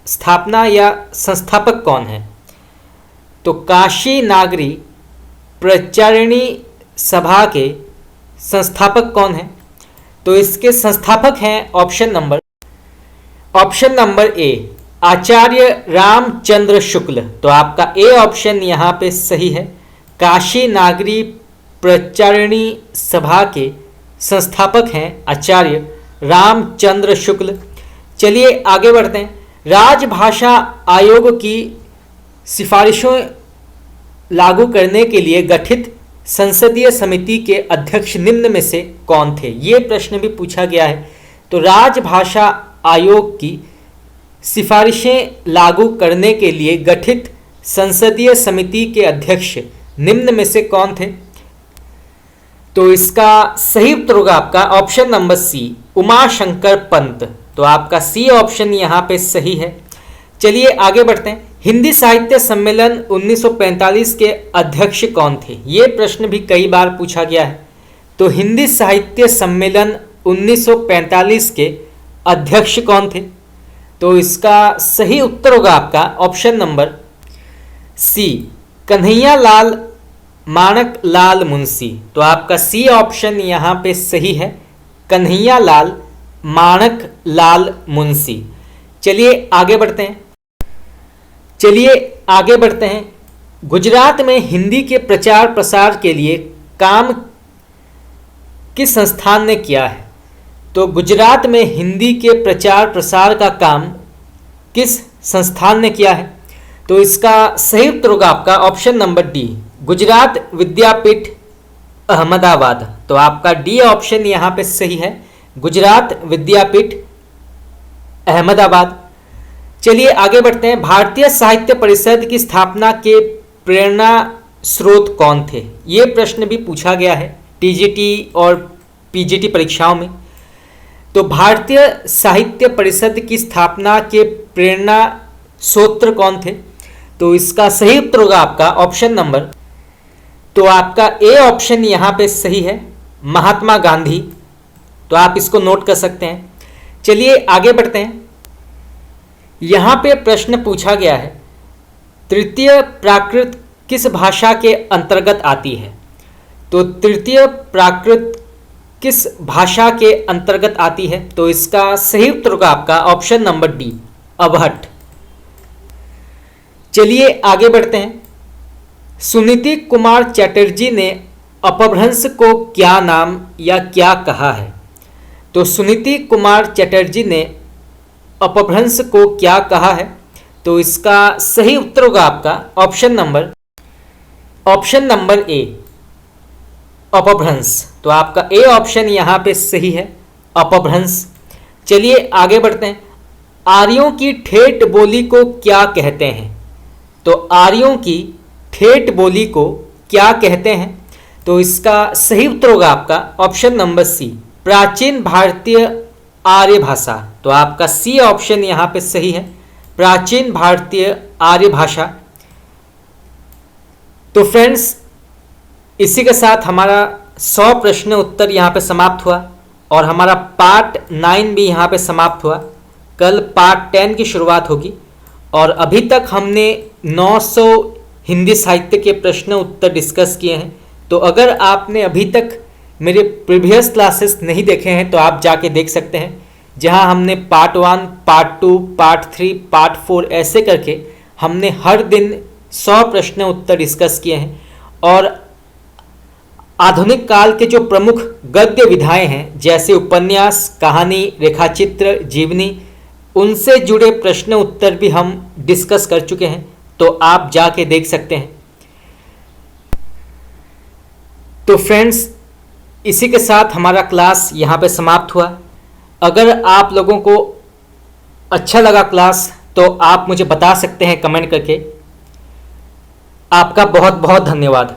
स्थापना या संस्थापक कौन है? तो काशी नागरी प्रचारिणी सभा के संस्थापक कौन है? तो इसके संस्थापक हैं ऑप्शन नंबर ए, आचार्य रामचंद्र शुक्ल। तो आपका ए ऑप्शन यहाँ पे सही है। काशी नागरी प्रचारिणी सभा के संस्थापक हैं आचार्य रामचंद्र शुक्ल। चलिए आगे बढ़ते हैं। राजभाषा आयोग की सिफारिशों लागू करने के लिए गठित संसदीय समिति के अध्यक्ष निम्न में से कौन थे? ये प्रश्न भी पूछा गया है। तो राजभाषा आयोग की सिफारिशें लागू करने के लिए गठित संसदीय समिति के अध्यक्ष निम्न में से कौन थे? तो इसका सही उत्तर होगा आपका option number C, Umashankar Pant. तो आपका सी ऑप्शन यहाँ पे सही है। चलिए आगे बढ़ते हैं। हिंदी साहित्य सम्मेलन 1945 के अध्यक्ष कौन थे? ये प्रश्न भी कई बार पूछा गया है। तो हिंदी साहित्य सम्मेलन 1945 के अध्यक्ष कौन थे? तो इसका सही उत्तर होगा आपका ऑप्शन नंबर सी, कन्हैया लाल माणक लाल मुंशी। तो आपका सी ऑप्शन यहाँ पे सही है, कन्हैया लाल माणक लाल मुंशी। चलिए आगे बढ़ते हैं। गुजरात में हिंदी के प्रचार प्रसार के लिए काम किस संस्थान ने किया है? तो गुजरात में हिंदी के प्रचार प्रसार का काम किस संस्थान ने किया है? तो इसका सही उत्तर होगा आपका option number D, Gujarat Vidyapith Ahmedabad. तो आपका डी ऑप्शन यहाँ पे सही है, गुजरात विद्यापीठ अहमदाबाद। चलिए आगे बढ़ते हैं। भारतीय साहित्य परिषद की स्थापना के प्रेरणा स्रोत कौन थे? ये प्रश्न भी पूछा गया है टीजीटी और पीजीटी परीक्षाओं में। तो भारतीय साहित्य परिषद की स्थापना के प्रेरणा स्रोत कौन थे? तो इसका सही उत्तर होगा आपका ऑप्शन नंबर, तो आपका ए ऑप्शन यहाँ पे सही है, महात्मा गांधी। तो आप इसको नोट कर सकते हैं। चलिए आगे बढ़ते हैं। यहाँ पे प्रश्न पूछा गया है, तृतीय प्राकृत किस भाषा के अंतर्गत आती है? तो तृतीय प्राकृत किस भाषा के अंतर्गत आती है? तो इसका सही उत्तर होगा आपका ऑप्शन नंबर डी, अवहट। चलिए आगे बढ़ते हैं। सुनीति कुमार चटर्जी ने अपभ्रंश को क्या नाम या क्या कहा है? तो सुनीति कुमार चटर्जी ने अपभ्रंश को क्या कहा है? तो इसका सही उत्तर होगा आपका ऑप्शन नंबर ए, अपभ्रंश। तो आपका ए ऑप्शन यहाँ पे सही है, अपभ्रंश। चलिए आगे बढ़ते हैं। आर्यों की ठेठ बोली को क्या कहते हैं? तो आर्यों की ठेठ बोली को क्या कहते हैं? तो इसका सही उत्तर होगा आपका ऑप्शन नंबर सी, प्राचीन भारतीय आर्य भाषा। तो आपका सी ऑप्शन यहाँ पे सही है, प्राचीन भारतीय आर्य भाषा। तो फ्रेंड्स, इसी के साथ हमारा 100 प्रश्न उत्तर यहाँ पे समाप्त हुआ और हमारा पार्ट 9 भी यहाँ पे समाप्त हुआ। कल पार्ट 10 की शुरुआत होगी और अभी तक हमने 900 हिंदी साहित्य के प्रश्न उत्तर डिस्कस किए हैं। तो अगर आपने अभी तक मेरे प्रीवियस क्लासेस नहीं देखे हैं तो आप जाके देख सकते हैं, जहां हमने पार्ट 1, पार्ट 2, पार्ट 3, पार्ट 4 ऐसे करके हमने हर दिन 100 प्रश्न उत्तर डिस्कस किए हैं। और आधुनिक काल के जो प्रमुख गद्य विधाएं हैं, जैसे उपन्यास, कहानी, रेखाचित्र, जीवनी, उनसे जुड़े प्रश्न उत्तर भी हम डिस्कस कर चुके हैं। तो आप जाके देख सकते हैं। तो फ्रेंड्स, इसी के साथ हमारा क्लास यहाँ पे समाप्त हुआ। अगर आप लोगों को अच्छा लगा क्लास तो आप मुझे बता सकते हैं कमेंट करके। आपका बहुत बहुत धन्यवाद।